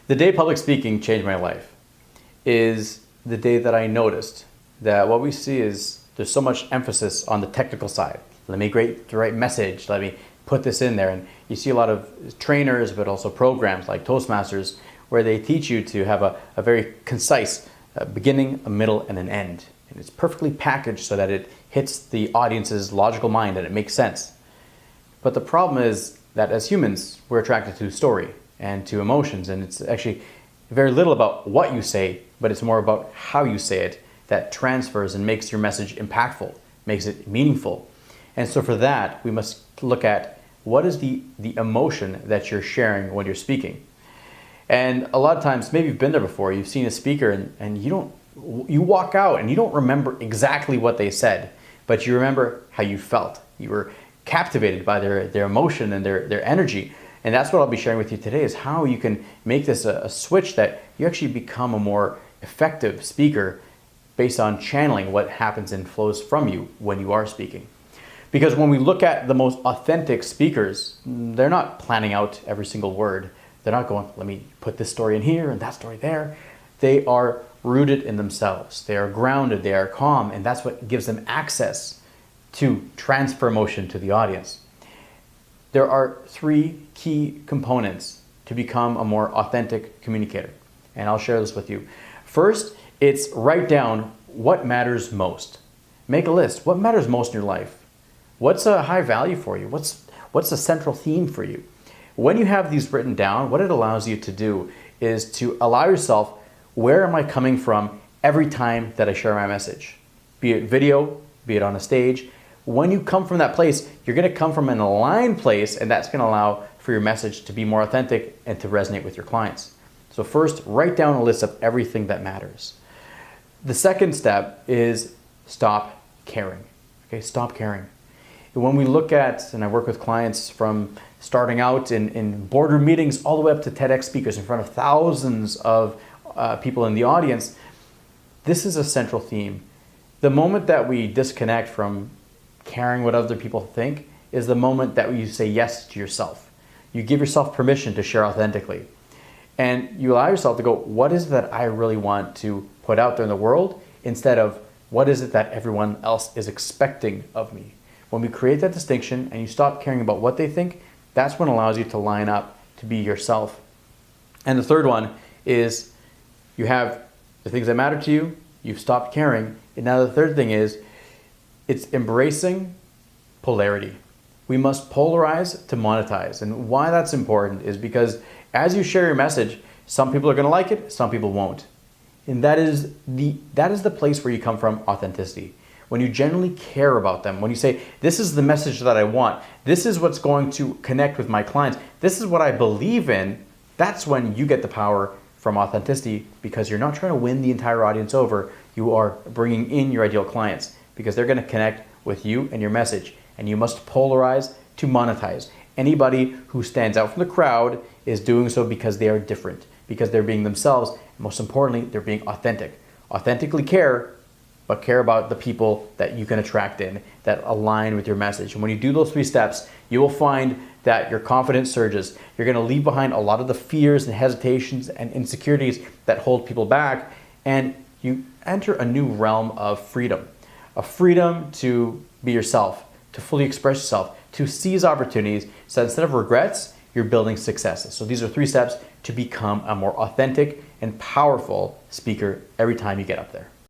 The day public speaking changed my life is the day that I noticed that what we see is there's so much emphasis on the technical side. Let me create the right message. Let me put this in there. And you see a lot of trainers, but also programs like Toastmasters, where they teach you to have a very concise beginning, a middle, and an end. And it's perfectly packaged so that it hits the audience's logical mind and it makes sense. But the problem is that as humans, we're attracted to story and to emotions, and it's actually very little about what you say, but it's more about how you say it that transfers and makes your message impactful, makes it meaningful. And so for that, we must look at what is the emotion that you're sharing when you're speaking. And a lot of times, maybe you've been there before, you've seen a speaker and you walk out and you don't remember exactly what they said, but you remember how you felt. You were captivated by their emotion and their energy. And that's what I'll be sharing with you today, is how you can make this a switch that you actually become a more effective speaker based on channeling what happens and flows from you when you are speaking. Because when we look at the most authentic speakers, they're not planning out every single word. They're not going, let me put this story in here and that story there. They are rooted in themselves. They are grounded, they are calm, and that's what gives them access to transfer emotion to the audience. There are three key components to become a more authentic communicator, and I'll share this with you. First, it's write down what matters most. Make a list. What matters most in your life? What's a high value for you? What's a central theme for you? When you have these written down, what it allows you to do is to allow yourself, where am I coming from every time that I share my message? Be it video, be it on a stage. When you come from that place, you're going to come from an aligned place, and that's going to allow for your message to be more authentic and to resonate with your clients. So first, write down a list of everything that matters. The second step is stop caring. Okay, stop caring. When we look at, and I work with clients from starting out in boardroom meetings all the way up to TEDx speakers in front of thousands of people in the audience, this is a central theme. The moment that we disconnect from caring what other people think is the moment that you say yes to yourself. You give yourself permission to share authentically. And you allow yourself to go, what is it that I really want to put out there in the world, instead of what is it that everyone else is expecting of me? When we create that distinction and you stop caring about what they think, that's what allows you to line up to be yourself. And the third one is you have the things that matter to you, you've stopped caring. And now the third thing is it's embracing polarity. We must polarize to monetize. And why that's important is because as you share your message, some people are going to like it, some people won't. And that is the place where you come from authenticity. When you genuinely care about them, when you say, this is the message that I want, this is what's going to connect with my clients, this is what I believe in, that's when you get the power from authenticity, because you're not trying to win the entire audience over, you are bringing in your ideal clients because they're going to connect with you and your message. And you must polarize to monetize. Anybody who stands out from the crowd is doing so because they are different, because they're being themselves, and most importantly, they're being authentic. Authentically care, but care about the people that you can attract in, that align with your message. And when you do those three steps, you will find that your confidence surges. You're going to leave behind a lot of the fears and hesitations and insecurities that hold people back, and you enter a new realm of freedom. A freedom to be yourself, to fully express yourself, to seize opportunities, so instead of regrets, you're building successes. So these are 3 steps to become a more authentic and powerful speaker every time you get up there.